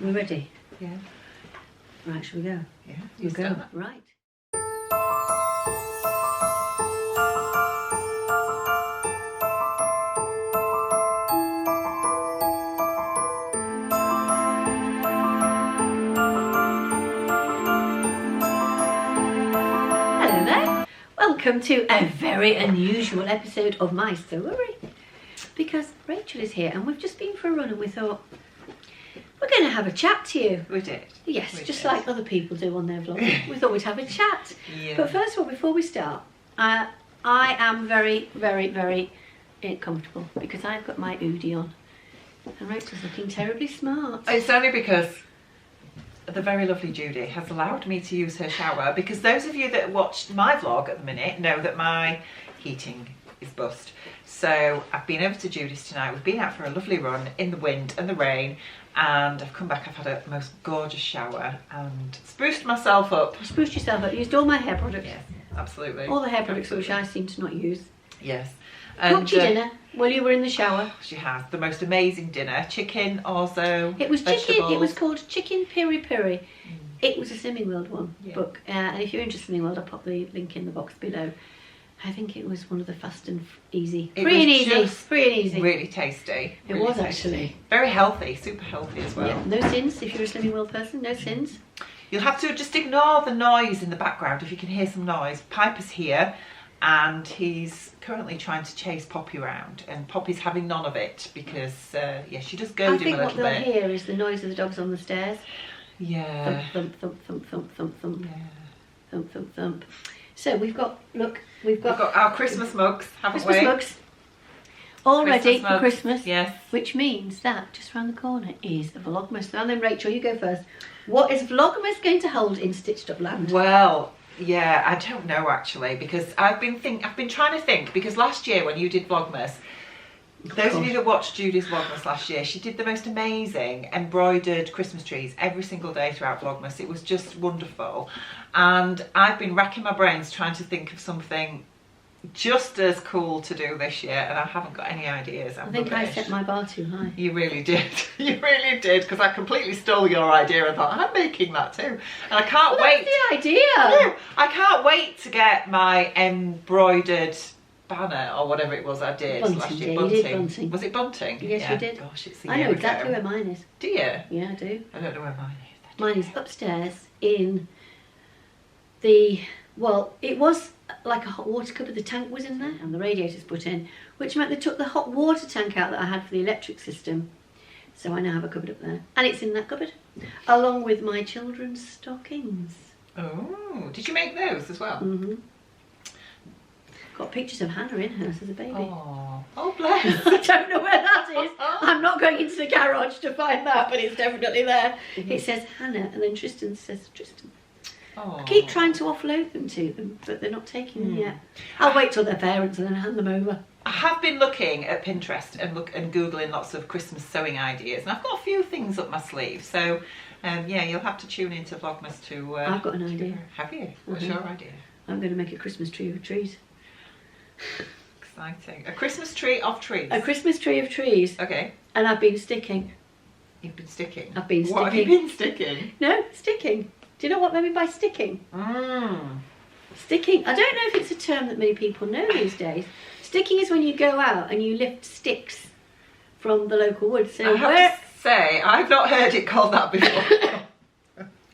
We're ready? Yeah. Right, shall we go? Yeah. We'll go. Right. Hello there. Welcome to a very unusual episode of my sewairy. Because Rachel is here and we've just been for a run and we thought, we're going to have a chat to you. We did. Yes, we just did. like other people do on their vlogs. We thought we'd have a chat. Yeah. But first of all, before we start, I am very, very, very comfortable because I've got my hoodie on. And Rachel's looking terribly smart. It's only because the very lovely Judi has allowed me to use her shower, because those of you that watched my vlog at the minute know that my heating is bust. So I've been over to Judi's tonight. We've been out for a lovely run in the wind and the rain, and I've come back. I've had a most gorgeous shower and spruced myself up. Spruced yourself up, used all my hair products. Yes, absolutely. All the hair products Absolutely. which I seem to not use. Yes. Cooked your dinner while you were in the shower. She has the most amazing dinner. Chicken, also. It was vegetables. chicken, it was called Chicken Piri Piri. It was a Slimming World one book. And if you're interested in Slimming World, I'll pop the link in the box below. I think it was one of the fast and easy. Free and easy. Really tasty. It really was tasty. actually. Very healthy, super healthy as well. Yeah, no sins if you're a Slimming World person, no sins. You'll have to just ignore the noise in the background if you can hear some noise. Piper's here and he's currently trying to chase Poppy around, and Poppy's having none of it because, yeah, she does goad him a little bit. I think what they'll hear is the noise of the dogs on the stairs. Yeah. Thump, thump, thump, thump, thump, thump. Yeah. Thump, thump, thump. So we've got, look, We've got our Christmas mugs, haven't Christmas we? mugs. All ready for mugs. Christmas. Yes. Which means that just round the corner is Vlogmas. Now then, Rachel, you go first. What is Vlogmas going to hold in Stitched Up Land? Well, yeah, I don't know actually, because I've been trying to think, because last year when you did Vlogmas, those of you that watched Judi's Vlogmas last year, she did the most amazing embroidered Christmas trees every single day throughout Vlogmas. It was just wonderful. And I've been racking my brains trying to think of something just as cool to do this year, and I haven't got any ideas. I think I set my bar too high. You really did. You really did, because I completely stole your idea and thought, I'm making that too. And I can't wait. That's the idea. No, I can't wait to get my embroidered banner or whatever it was I did last year. You did bunting. Was it bunting? Yes, yeah. you did. Gosh, it's a I year know exactly ago. where mine is. Do you? Yeah, I do. I don't know where mine is. Mine is upstairs in the, well, it was like a hot water cupboard. The tank was in there and the radiators put in, which meant they took the hot water tank out that I had for the electric system. So I now have a cupboard up there. And it's in that cupboard, along with my children's stockings. Oh, did you make those as well? Mm-hmm. Got pictures of Hannah in hers as a baby. Oh, bless. I don't know where that is. I'm not going into the garage to find that, but it's definitely there. It says Hannah, and then Tristan says Tristan. I keep trying to offload them to them, but they're not taking them yet. I'll wait till they're parents and then hand them over. I have been looking at Pinterest and Googling lots of Christmas sewing ideas, and I've got a few things up my sleeve. So, yeah, you'll have to tune into Vlogmas to... I've got an idea. Have you? What's your idea? I'm going to make a Christmas tree of trees. Exciting. A Christmas tree of trees? A Christmas tree of trees. Okay. And I've been sticking. You've been sticking? I've been sticking. What have you been sticking? No, sticking. Do you know what I mean by sticking? Sticking. I don't know if it's a term that many people know these days. Sticking is when you go out and you lift sticks from the local woods. So I have to say, I've not heard it called that before.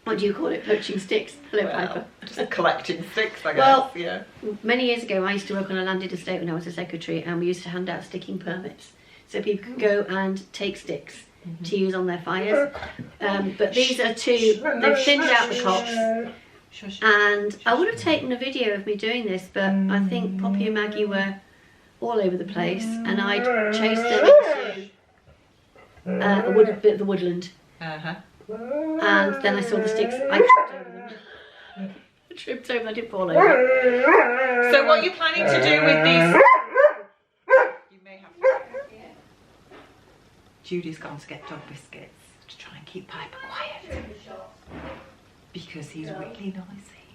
What do you call it? Poaching sticks? Hello, Piper. Just collecting sticks, I guess. Well, yeah. Many years ago I used to work on a landed estate when I was a secretary, and we used to hand out sticking permits. So people could go and take sticks to use on their fires. But these are two, they've thinned out the tops. And I would have taken a video of me doing this, but I think Poppy and Maggie were all over the place, and I'd chased them into a bit of the woodland. And then I saw the sticks. I tripped over them. I tripped over them. I didn't fall over. So what are you planning to do with these? You may have to. Yeah. Judi's gone to get dog biscuits to try and keep Piper quiet. Because he's really noisy.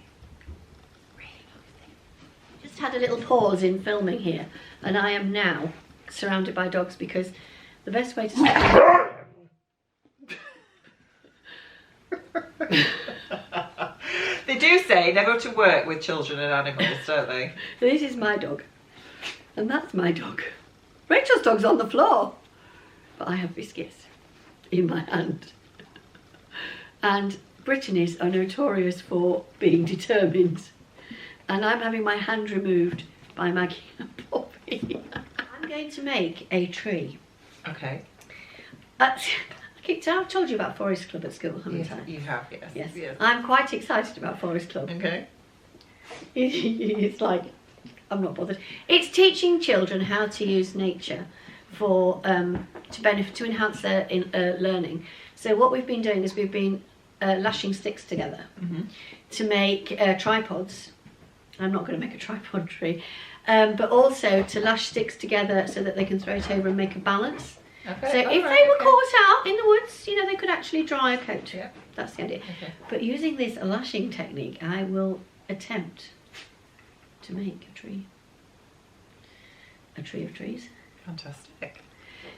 Really noisy. Just had a little pause in filming here, and I am now surrounded by dogs because the best way to stop They do say never to work with children and animals, don't they? This is my dog. And that's my dog. Rachel's dog's on the floor. But I have biscuits in my hand. And Brittany's are notorious for being determined. And I'm having my hand removed by Maggie and Poppy. I'm going to make a tree. Okay. I've told you about Forest Club at school, haven't I? You have, yes. Yes. I'm quite excited about Forest Club. Okay. It's like, I'm not bothered. It's teaching children how to use nature for to enhance their learning. So what we've been doing is we've been lashing sticks together to make tripods. I'm not going to make a tripod tree, but also to lash sticks together so that they can throw it over and make a balance. Okay. So if they were caught out in the woods, you know, they could actually dry a coat. Yeah. That's the idea. Okay. But using this lashing technique, I will attempt to make a tree. A tree of trees. Fantastic.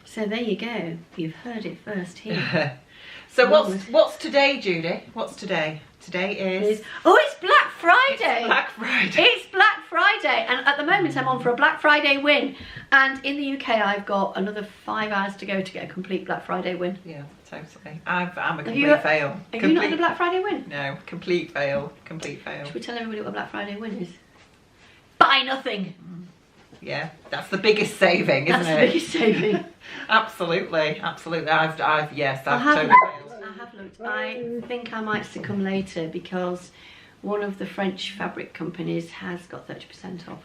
So there you go. You've heard it first here. So what's today, Judi? What's today? Today is... Oh, it's Black Friday! It's Black Friday. It's Black Friday! And at the moment I'm on for a Black Friday win. And in the UK I've got another 5 hours to go to get a complete Black Friday win. Yeah, totally. I'm a complete fail. Have you not had a Black Friday win? No, complete fail. Complete fail. Should we tell everybody what a Black Friday win is? Buy nothing! Yeah, that's the biggest saving, isn't it? That's the biggest saving. Absolutely. I've totally failed. I have looked. I think I might succumb later because one of the French fabric companies has got 30% off.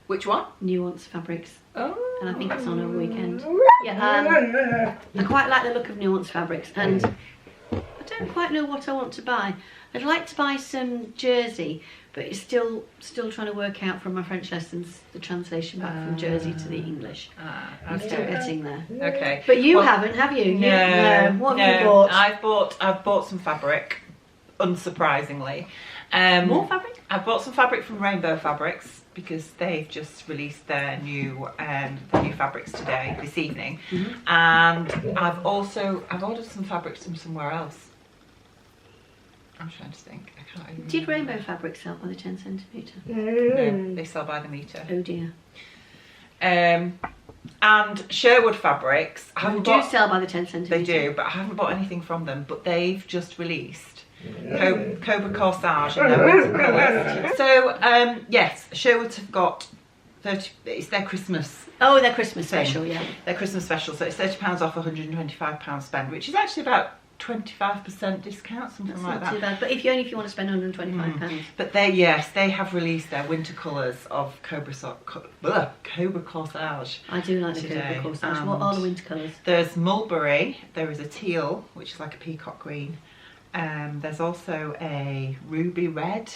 Which one? Nuance Fabrics. Oh. And I think it's on a weekend. Yeah, I quite like the look of Nuance Fabrics, and I don't quite know what I want to buy. I'd like to buy some jersey, but it's still trying to work out from my French lessons the translation back from jersey to the English. Okay. I'm still getting there. Okay. But you haven't, have you? No. What have you bought? I've bought some fabric, unsurprisingly. More fabric? I've bought some fabric from Rainbow Fabrics because they've just released their new fabrics this evening, and I've ordered some fabrics from somewhere else. I'm trying to think. I can't even Did remember. Rainbow Fabric sell by the 10 centimetre? No, they sell by the metre. Oh dear. And Sherwood Fabrics, I haven't bought. Sell by the 10 centimetre. They do, but I haven't bought anything from them. But they've just released Cobra Corsage in their winter colours. So yes, Sherwood have got 30. It's their Christmas. Oh, their Christmas special, yeah. Their Christmas special. So it's £30 off £125 spend, which is actually about 25% discount, something That's like not too that. bad. But if you want to spend £125. But they have released their winter colours of Cobra Corsage. I do like the today. Cobra Corsage. What are the winter colours? There's mulberry. There is a teal, which is like a peacock green. There's also a ruby red.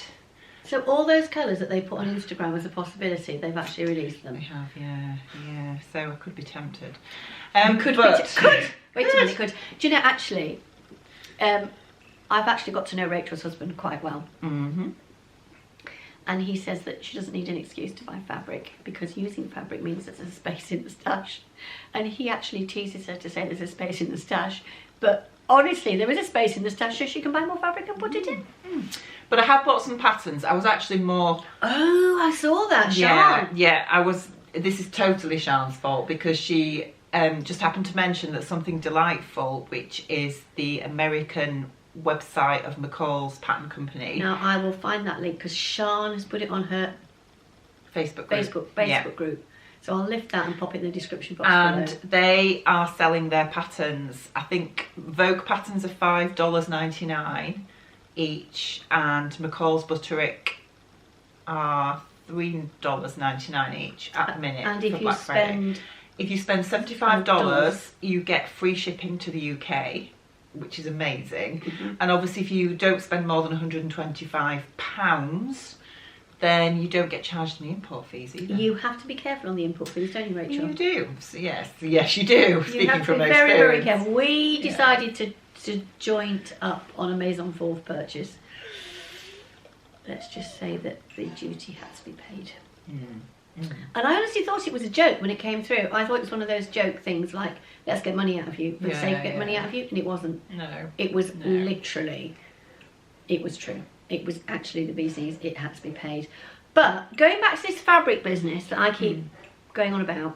So all those colours that they put on Instagram as a possibility, they've actually released them. They have, yeah. So I could be tempted. Wait a minute, could. Do you know, actually, I've actually got to know Rachel's husband quite well. And he says that she doesn't need an excuse to buy fabric because using fabric means that there's a space in the stash. And he actually teases her to say there's a space in the stash. But honestly, there is a space in the stash so she can buy more fabric and put it in. But I have bought some patterns. I was actually more... Oh, I saw that, Yeah, I was... This is totally Sian's fault because she just happened to mention that Something Delightful, which is the American website of McCalls Pattern Company. Now, I will find that link because Sian has put it on her Facebook group. So I'll lift that and pop it in the description box and below. they are selling their patterns. I think Vogue patterns are $5.99 each, and McCall's Butterick are $3.99 each at the minute. And if you spend $75, you get free shipping to the UK, which is amazing. And obviously, if you don't spend more than £125, then you don't get charged any import fees either. You have to be careful on the import fees, don't you, Rachel? You do. So yes, you do. You have to be very, very careful. We decided to joint up on a Maison Fauve purchase. Let's just say that the duty had to be paid. And I honestly thought it was a joke when it came through. I thought it was one of those joke things like, let's get money out of you, but save get money out of you, and it wasn't. No. It was literally it was true. It was actually the bee's knees. It had to be paid. But going back to this fabric business that I keep going on about,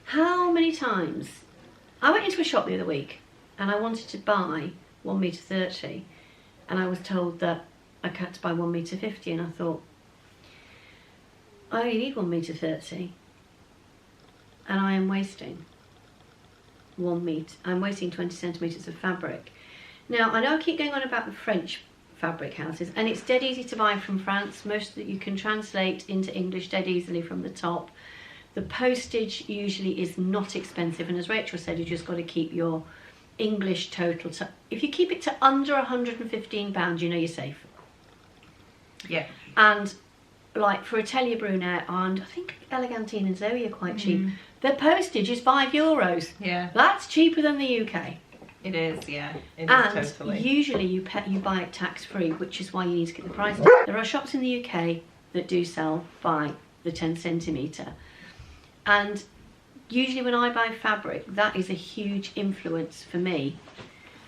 how many times I went into a shop the other week and I wanted to buy 1 metre 30, and I was told that I had to buy 1 metre 50, and I thought, I only need 1 metre 30, and I am wasting 1 metre. I'm wasting 20 centimetres of fabric. Now, I know I keep going on about the French fabric houses, and it's dead easy to buy from France. Most that you can translate into English dead easily from the top. The postage usually is not expensive, and as Rachel said, you just got to keep your English total to, if you keep it to under £115, you know you're safe. Yeah. And like for Atelier Brunette and I think Elegantine and Zoe are quite cheap. Their postage is €5. Yeah. That's cheaper than the UK. It is, yeah. It And is totally. usually you buy it tax free, which is why you need to get the price. There are shops in the UK that do sell by the 10 centimetre, and usually when I buy fabric, that is a huge influence for me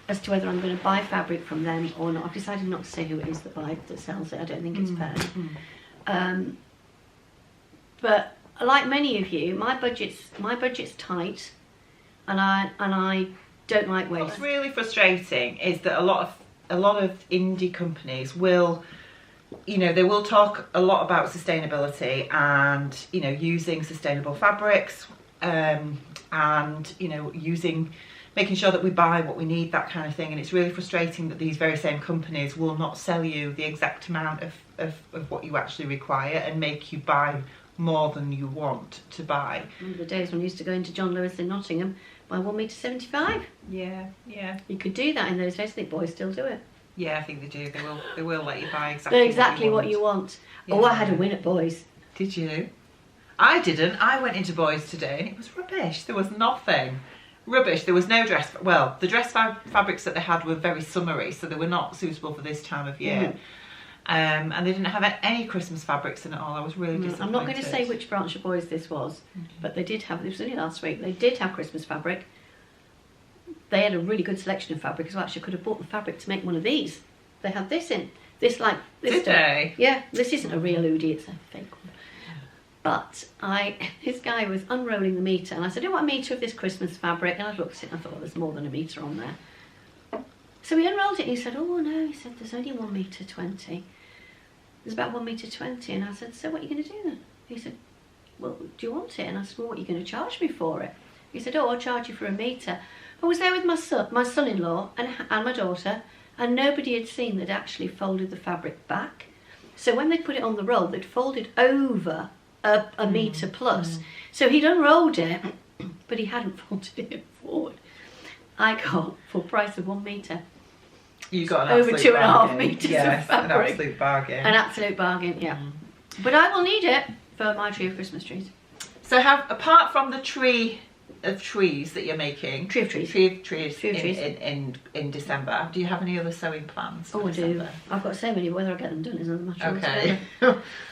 as to whether I'm going to buy fabric from them or not. I've decided not to say who it is that sells it. I don't think it's fair. But like many of you, my budget's tight, and I don't like waste. What's really frustrating is that a lot of indie companies will, you know, they will talk a lot about sustainability and, you know, using sustainable fabrics, and, you know, making sure that we buy what we need, that kind of thing. And it's really frustrating that these very same companies will not sell you the exact amount of what you actually require and make you buy more than you want to buy. Remember the days when I used to go into John Lewis in Nottingham, buy 1 metre 75. Yeah, yeah. You could do that in those days. I think boys still do it. Yeah, I think they do. They will let you buy exactly what you want. Yeah. Oh, I had a win at Boys. Did you? I didn't. I went into Boys today and it was rubbish. There was nothing. Rubbish. There was no dress. Well, the dress fabrics that they had were very summery, so they were not suitable for this time of year. And they didn't have any Christmas fabrics in it all. I was really disappointed. I'm not going to say which branch of Boys this was, but they did have, it was only last week, they did have Christmas fabric. They had a really good selection of fabric as well. Actually, I could have bought the fabric to make one of these. They had this in. This Did they? Yeah, this isn't a real Udi, it's a fake one. But this guy was unrolling the metre, and I said, do you want a metre of this Christmas fabric? And I looked at it and I thought, well, there's more than a metre on there. So he unrolled it and he said, oh no, he said, there's only 1 metre 20. There's about 1 metre 20. And I said, so what are you going to do then? He said, well, do you want it? And I said, well, what are you going to charge me for it? He said, oh, I'll charge you for a metre. I was there with my son-in-law and my daughter, and nobody had seen they'd actually folded the fabric back. So when they put it on the roll, they'd folded over a metre plus. So he'd unrolled it, but he hadn't folded it forward. I got, for the price of 1 metre, you got an over absolute 2.5 bargain. metres of Yes, fabric. an absolute bargain. An absolute bargain, yeah. But I will need it for my tree of Christmas trees. So apart from the tree of trees that you're making, Tree of trees in December, do you have any other sewing plans for Oh, I do. December? I've got so many. Whether I get them done is another matter. Okay.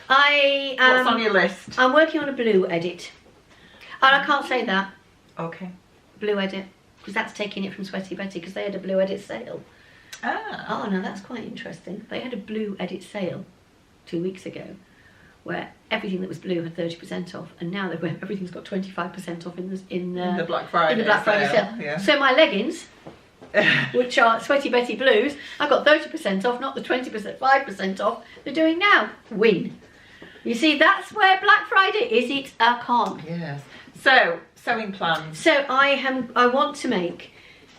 What's on your list? I'm working on a blue edit. And I can't say that. Okay. Blue edit. Because that's taking it from Sweaty Betty, because they had a blue edit sale. Ah. Oh, no, that's quite interesting. They had a blue edit sale 2 weeks ago, where everything that was blue had 30% off, and now everything's got 25% off in the Black Friday sale. Yeah. So my leggings, which are Sweaty Betty blues, I've got 30% off, not the 20%, 5% off they're doing now. Win. You see, that's where Black Friday is. It's a con. Yes. So sewing plans. So I want to make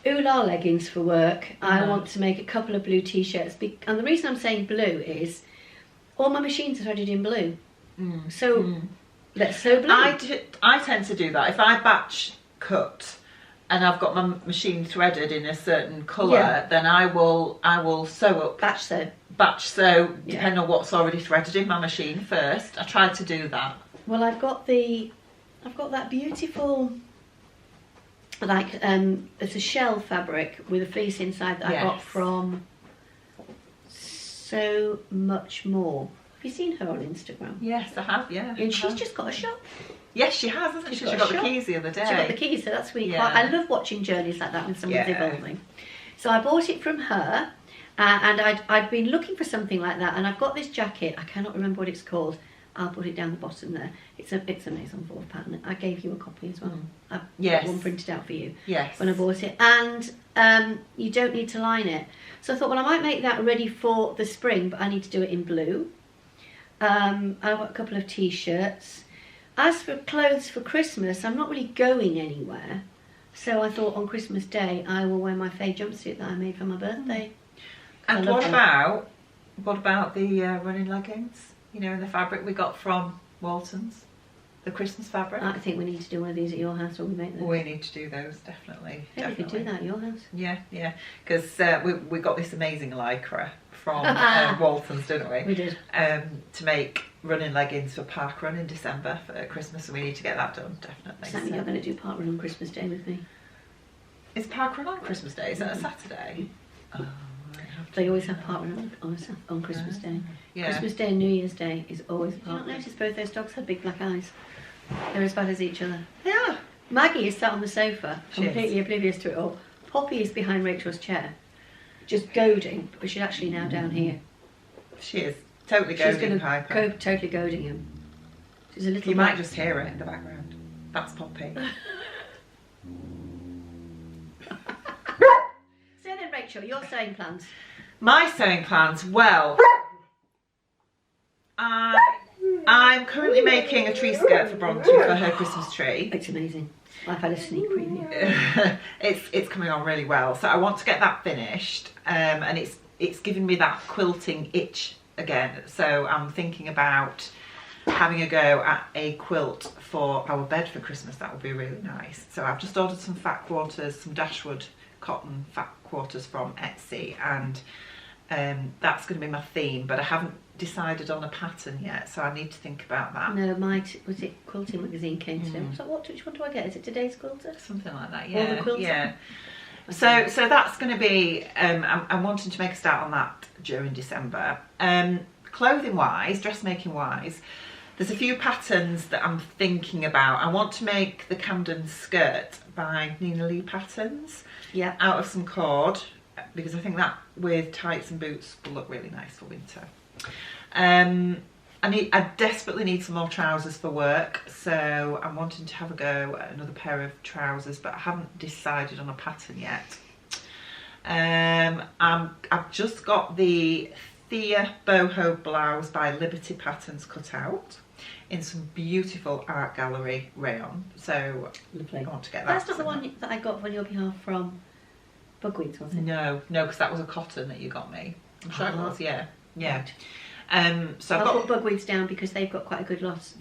Oolah leggings for work. I want to make a couple of blue t-shirts, and the reason I'm saying blue is all my machines are threaded in blue. So let's sew blue. I tend to do that. If I batch cut and I've got my machine threaded in a certain colour, then I will sew up. Batch sew, depending on what's already threaded in my machine first. I try to do that. Well, I've got that beautiful, like it's a shell fabric with a fleece inside that I got from So Much More. Have you seen her on Instagram? Yes, I have, yeah. And she's just got a shop. Yes, she has, hasn't she? She got the keys the other day. She got the keys, so that's really quite... I love watching journeys like that when someone's evolving. So I bought it from her, And I'd been looking for something like that, and I've got this jacket. I cannot remember what it's called. I'll put it down the bottom there. It's a Maison Fauve pattern. I gave you a copy as well. I've got one printed out for you. Yes. When I bought it, and you don't need to line it. So I thought, well, I might make that ready for the spring, but I need to do it in blue. I've got a couple of t-shirts. As for clothes for Christmas, I'm not really going anywhere. So I thought on Christmas Day I will wear my Faye jumpsuit that I made for my birthday. And what about the running leggings? You know, in the fabric we got from Walton's, the Christmas fabric. I think we need to do one of these at your house when we make them. We need to do those, definitely. Yeah, we could do that at your house. Yeah, yeah. Because we got this amazing lycra from Walton's, didn't we? We did. To make running leggings for park run in December for Christmas, and we need to get that done, definitely. Exactly, you're going to do park run on Christmas Day with me. Is park run on Christmas Day? Is that a Saturday? Oh. They always have park run on Christmas Day. Yeah. Christmas Day and New Year's Day is always park run. Did you not notice both those dogs have big black eyes? They're as bad as each other. Yeah. Maggie is sat on the sofa, completely She oblivious to it all. Poppy is behind Rachel's chair, just goading, but she's actually now down here. She is totally She's goading Piper. Totally goading him. She's a little. You might just hear it in the background. That's Poppy. So then, Rachel, your sewing plans. My sewing plans, well, I'm currently making a tree skirt for Bronte for her Christmas tree. It's amazing. I've had a sneak preview. It's coming on really well, so I want to get that finished, and it's given me that quilting itch again. So I'm thinking about having a go at a quilt for our bed for Christmas. That would be really nice. So I've just ordered some fat quarters, some Dashwood cotton fat quarters from Etsy, and that's going to be my theme, but I haven't decided on a pattern yet, so I need to think about that. No, was it Quilting magazine came today? I was like, which one do I get? Is it Today's Quilter? Something like that, Or the yeah. Quilter? Yeah. So that's going to be, I'm wanting to make a start on that during December. Clothing wise, dressmaking wise, there's a few patterns that I'm thinking about. I want to make the Camden Skirt by Nina Lee Patterns, yeah, out of some cord, because I think that with tights and boots will look really nice for winter. I desperately need some more trousers for work, so I'm wanting to have a go at another pair of trousers, but I haven't decided on a pattern yet. I've just got the Thea Boho blouse by Liberty Patterns cut out in some beautiful art gallery rayon, so lovely. I want to get that. That's not the one that I got on your behalf from Bugweeds, was it? No, because that was a cotton that you got me. I'm sure it was, yeah. Right. So I'll put Bugweeds down because they've got quite a good lot.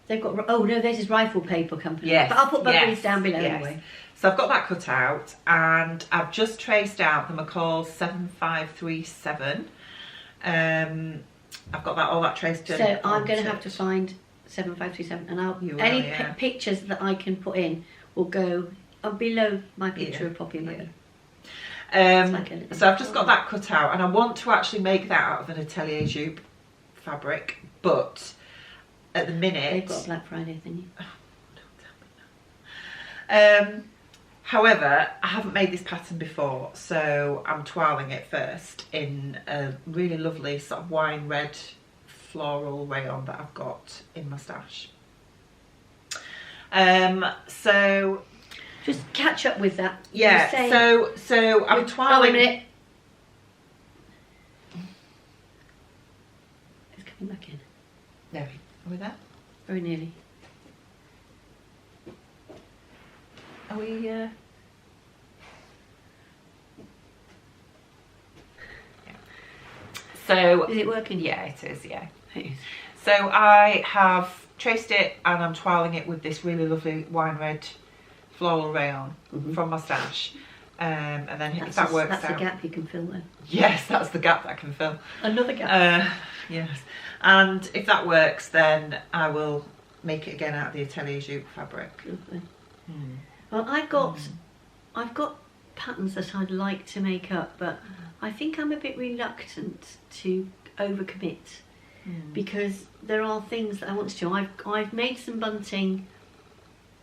They've got, oh no, this is Rifle Paper Company. Yes, but I'll put Bugweeds down below anyway. So I've got that cut out, and I've just traced out the McCalls 7537. I've got all that traced in. So I'm going to have to find 7537, and any pictures that I can put in will go below my picture of Poppy and Maggie. So I've just got that cut out, and I want to actually make that out of an Atelier Jupe fabric, but at the minute they've got a Black Friday thingy. Oh, don't tell me that. However, I haven't made this pattern before, so I'm toiling it first in a really lovely sort of wine red floral rayon that I've got in my stash. So just catch up with that. Yeah. So I'm toiling. Oh, wait a minute. It's coming back in. There are we there? Very nearly. Are we? Yeah. So is it working? Yeah, it is. Yeah. It is. So I have traced it, and I'm toiling it with this really lovely wine red floral rayon from my stash, and then if that works out, that's the gap you can fill then. Yes, that's the gap that I can fill. Another gap. Yes, and if that works, then I will make it again out of the Atelier Jupe fabric. Lovely. Well, I've got patterns that I'd like to make up, but I think I'm a bit reluctant to overcommit because there are things that I want to do. I've made some bunting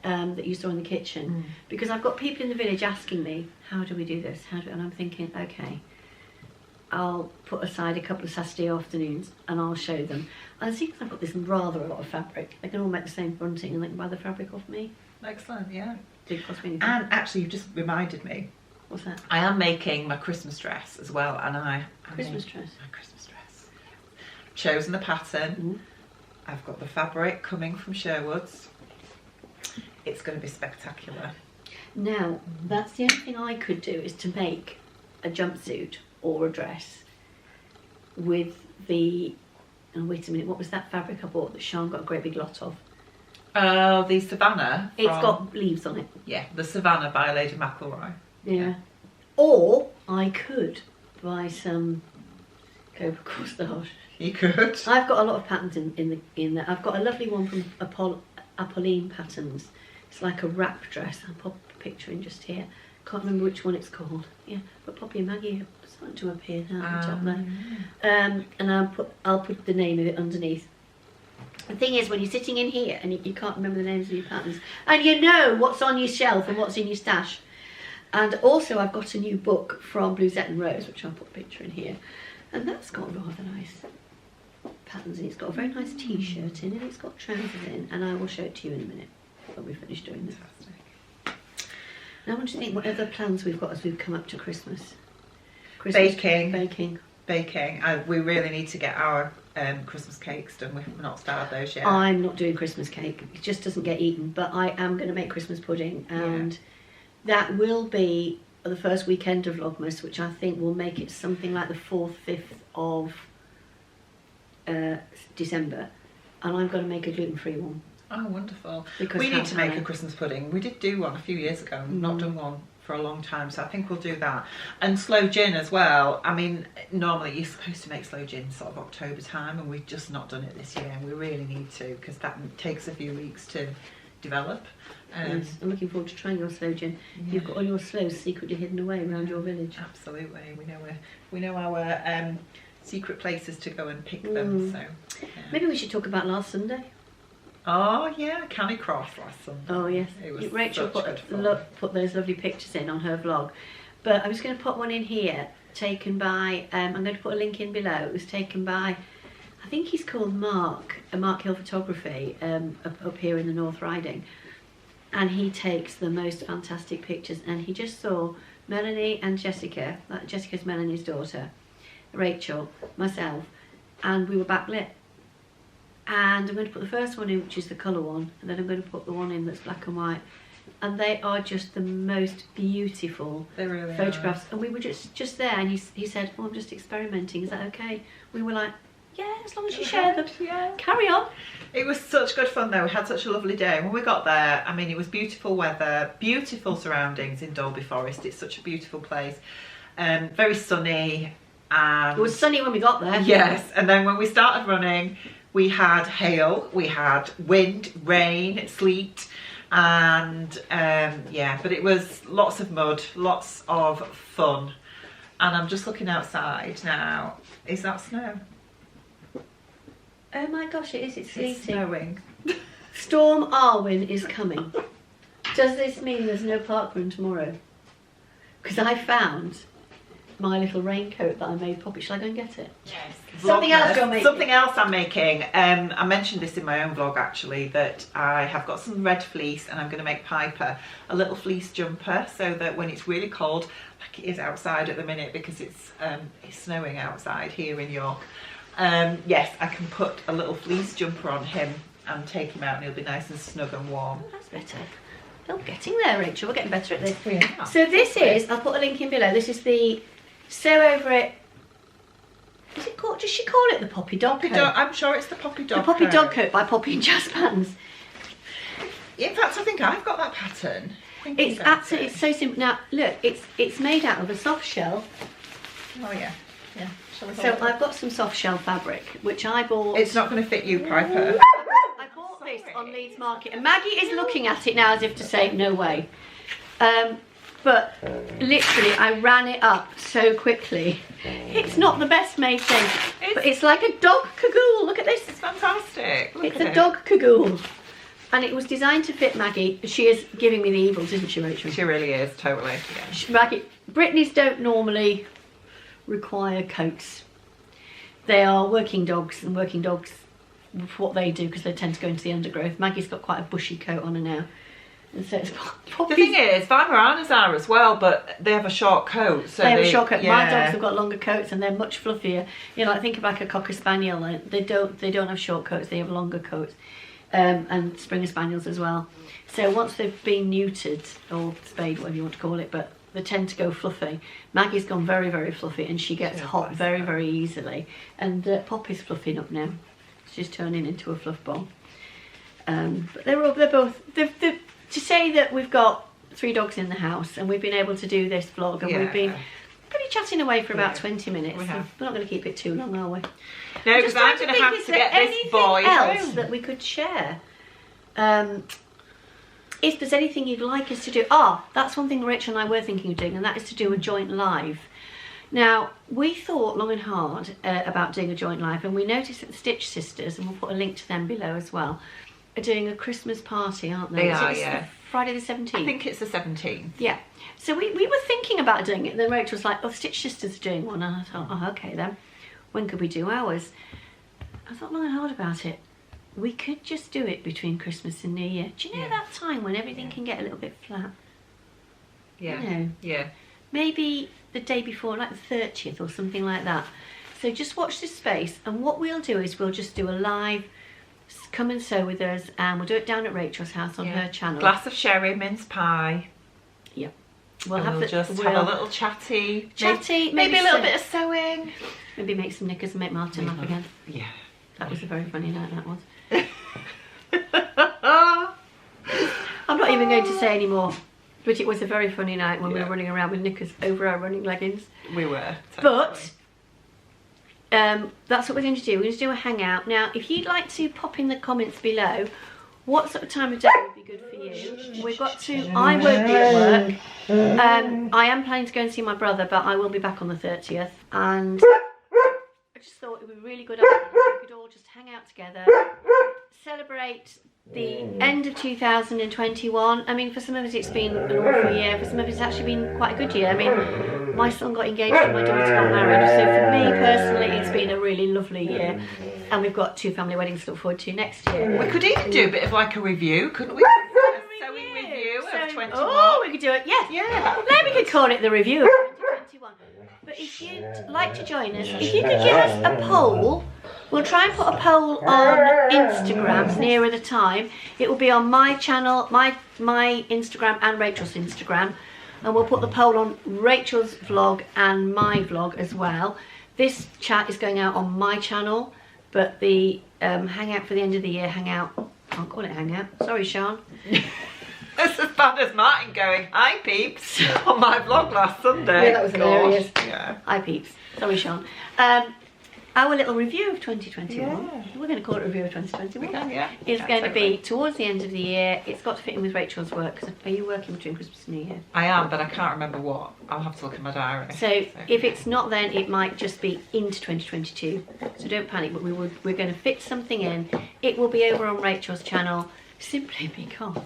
that you saw in the kitchen because I've got people in the village asking me, how do we do this? And I'm thinking, okay, I'll put aside a couple of Saturday afternoons and I'll show them. And I think I've got this rather a lot of fabric. They can all make the same fronting and they can buy the fabric off me. Excellent, yeah. Didn't cost me anything. And actually, you just reminded me. What's that? I am making my Christmas dress as well, and Christmas dress. My Christmas dress. Chosen the pattern. Mm. I've got the fabric coming from Sherwood's. It's going to be spectacular. Now, that's the only thing I could do is to make a jumpsuit or a dress with the. Oh, wait a minute, what was that fabric I bought that Sean got a great big lot of? The Savannah. It's got leaves on it. Yeah, the Savannah by Lady McElroy. Yeah. Or I could buy some Cobra Corsage. You could. I've got a lot of patterns in there. I've got a lovely one from Apolline Patterns. It's like a wrap dress. I'll pop a picture in just here. Can't remember which one it's called. Yeah, but Poppy and Maggie are starting to appear now at the top there. And I'll put the name of it underneath. The thing is, when you're sitting in here and you can't remember the names of your patterns, and you know what's on your shelf and what's in your stash. And also, I've got a new book from Blousette Rose, which I'll put a picture in here, and that's got rather nice patterns in it. It's got a very nice T-shirt in, and it's got trousers in, and I will show it to you in a minute when we finish doing this. Now I want to think what other plans we've got as we've come up to Christmas. Baking. We really need to get our Christmas cakes done. We've not started those yet. I'm not doing Christmas cake. It just doesn't get eaten. But I am going to make Christmas pudding, and that will be the first weekend of Vlogmas, which I think will make it something like the 4th, 5th of December. And I'm going to make a gluten-free one. Oh, wonderful. Because we need to make a Christmas pudding. We did do one a few years ago. We've not done one for a long time, so I think we'll do that. And sloe gin as well. I mean, normally you're supposed to make sloe gin sort of October time, and we've just not done it this year, and we really need to, because that takes a few weeks to develop. Yes, I'm looking forward to trying your sloe gin. Yeah. You've got all your sloes secretly hidden away around your village. Absolutely. We know our secret places to go and pick them. So yeah. Maybe we should talk about last Sunday. Oh yeah, Canicross last Sunday. Oh yes, Rachel put those lovely pictures in on her vlog, but I'm just going to put one in here taken by, I'm going to put a link in below. It was taken by, I think he's called Mark Hill Photography, up here in the North Riding, and he takes the most fantastic pictures. And he just saw Melanie and Jessica, Jessica's Melanie's daughter, Rachel, myself, and we were backlit. And I'm going to put the first one in, which is the colour one, and then I'm going to put the one in that's black and white. And they are just the most beautiful photographs. And we were just there, and he said, "Oh, I'm just experimenting. Is that okay?" We were like, "Yeah, as long as you share them, carry on." It was such good fun though. We had such a lovely day. When we got there, I mean, it was beautiful weather, beautiful surroundings in Dolby Forest. It's such a beautiful place. Very sunny. And it was sunny when we got there. Yes, and then when we started running, we had hail, we had wind, rain, sleet, and yeah, but it was lots of mud, lots of fun. And I'm just looking outside now. Is that snow? Oh my gosh, it is. It's sleeting. It's snowing. Storm Arwen is coming. Does this mean there's no parkrun tomorrow? Because I found my little raincoat that I made Poppy. Shall I go and get it? Yes. Something else you're making. Something else I'm making. I mentioned this in my own vlog actually, that I have got some red fleece and I'm going to make Piper a little fleece jumper, so that when it's really cold, like it is outside at the minute because it's snowing outside here in York, yes, I can put a little fleece jumper on him and take him out, and he'll be nice and snug and warm. Oh, that's better. Still getting there, Rachel. We're getting better at this. Yeah. So this is, I'll put a link in below. This is the Sew Over It. Is it called? Does she call it the Poppy Dog Coat? I'm sure it's the Poppy Dog Coat. The Poppy Dog Coat by Poppy and Jazz Pants. In fact, I think I've got that pattern. It's absolutely, it's so simple. Now look, it's made out of a soft shell. Oh yeah, yeah. So I've got some soft shell fabric, which I bought. It's not going to fit you, Piper. I bought this on Leeds Market, and Maggie is looking at it now as if to say, no way. But literally, I ran it up so quickly. It's not the best made thing, but it's like a dog cagoule. Look at this. It's fantastic. It's a dog cagoule. And it was designed to fit Maggie. She is giving me the evils, isn't she, Rachel? She really is, totally. Yeah. Maggie, Brittany's don't normally require coats. They are working dogs, and working dogs, what they do, because they tend to go into the undergrowth. Maggie's got quite a bushy coat on her now. And so it's the thing is, Weimaranas are as well, but they have a short coat. So they have a short coat. Yeah. My dogs have got longer coats, and they're much fluffier. You know, like think about a Cocker Spaniel. They don't have short coats. They have longer coats, and Springer Spaniels as well. So once they've been neutered or spayed, whatever you want to call it, but they tend to go fluffy. Maggie's gone very, very fluffy, and she gets hot very, very easily. And Poppy's fluffing up now. She's turning into a fluff ball. But they're both. To say that we've got 3 dogs in the house and we've been able to do this vlog, and we've been pretty chatting away for about 20 minutes. We're not going to keep it too long, are we? No, because I'm going to have to get this boy else that we could share. If there's anything you'd like us to do, that's one thing Rachel and I were thinking of doing, and that is to do a joint live. Now, we thought long and hard about doing a joint live, and we noticed that the Stitch Sisters, and we'll put a link to them below as well, are doing a Christmas party, aren't they? They are, yeah. Friday the 17th. I think it's the 17th. Yeah. So we were thinking about doing it, and then Rachel was like, oh, Stitch Sisters are doing one, and I thought, oh, okay then. When could we do ours? I thought long and hard about it. We could just do it between Christmas and New Year. Do you know that time when everything can get a little bit flat? Yeah. You know? Yeah. Maybe the day before, like the 30th or something like that. So just watch this space, and what we'll do is we'll just do a live come and sew with us, and we'll do it down at Rachel's house on her channel. Glass of sherry, mince pie. Yeah. We'll have a little chatty. Maybe a little bit of sewing. Maybe make some knickers and make Martin laugh again. Yeah. That was a very funny night, that was. I'm not even going to say any more, but it was a very funny night when we were running around with knickers over our running leggings. We were. But that's what we're going to do. We're going to do a hangout. Now, if you'd like to pop in the comments below what sort of time of day would be good for you. We've got to, I won't be at work. I am planning to go and see my brother, but I will be back on the 30th. And I just thought it would be a really good idea if we could all just hang out together, celebrate the end of 2021. I mean, for some of us it's been an awful year, for some of us it's actually been quite a good year. I mean, my son got engaged and my daughter got married, so for me personally it's been a really lovely year, and we've got 2 family weddings to look forward to next year. We could even do a bit of like a review, couldn't we? A sewing review of 21. Oh, we could do it, yeah. Maybe we could call it the review of 2021. But if you'd like to join us, if you could give us a poll, we'll try and put a poll on Instagram nearer the time. It will be on my channel, my Instagram and Rachel's Instagram. And we'll put the poll on Rachel's vlog and my vlog as well. This chat is going out on my channel, but the hangout for the end of the year hangout, I'll call it hangout. Sorry, Sean. It's as bad as Martin going, hi peeps, on my vlog last Sunday. Yeah, that was hilarious. Yeah. Hi peeps. Sorry, Sean. Our little review of 2021, we're going to call it a review of 2021. We can, yeah. It's going to be towards the end of the year. It's got to fit in with Rachel's work. Are you working between Christmas and New Year? I am, but I can't remember what. I'll have to look at my diary. So if it's not then, it might just be into 2022. So don't panic, but we're going to fit something in. It will be over on Rachel's channel, simply because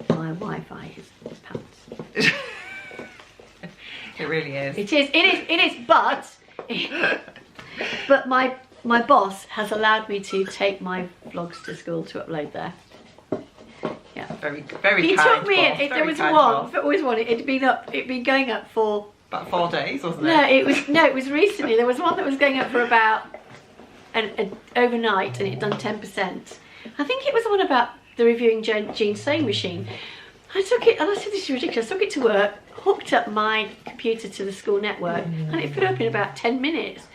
my Wi-Fi is pants. It really is. It is, but my boss has allowed me to take my vlogs to school to upload there. Yeah. Very, very he kind took me boss, in, if there was one, if it was one, it'd been going up for about 4 days, wasn't it? No, it was recently. There was one that was going up for about an overnight, and it had done 10%. I think it was the one about the reviewing Jean's sewing machine. I took it, and I said, this is ridiculous. I took it to work, hooked up my computer to the school network, and it put up in about 10 minutes.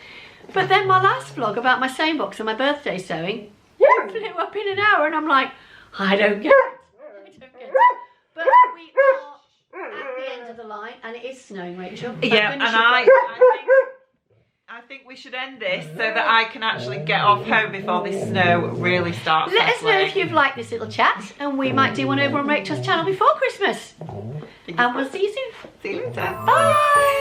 But then my last vlog about my sewing box and my birthday sewing, flew up in an hour, and I'm like, I don't get it. But we are at the end of the line, and it is snowing, Rachel. Yeah, and I think we should end this so that I can actually get off home before this snow really starts. Let us know if you've liked this little chat, and we might do one over on Rachel's channel before Christmas. And we'll see you soon. See you later. Bye.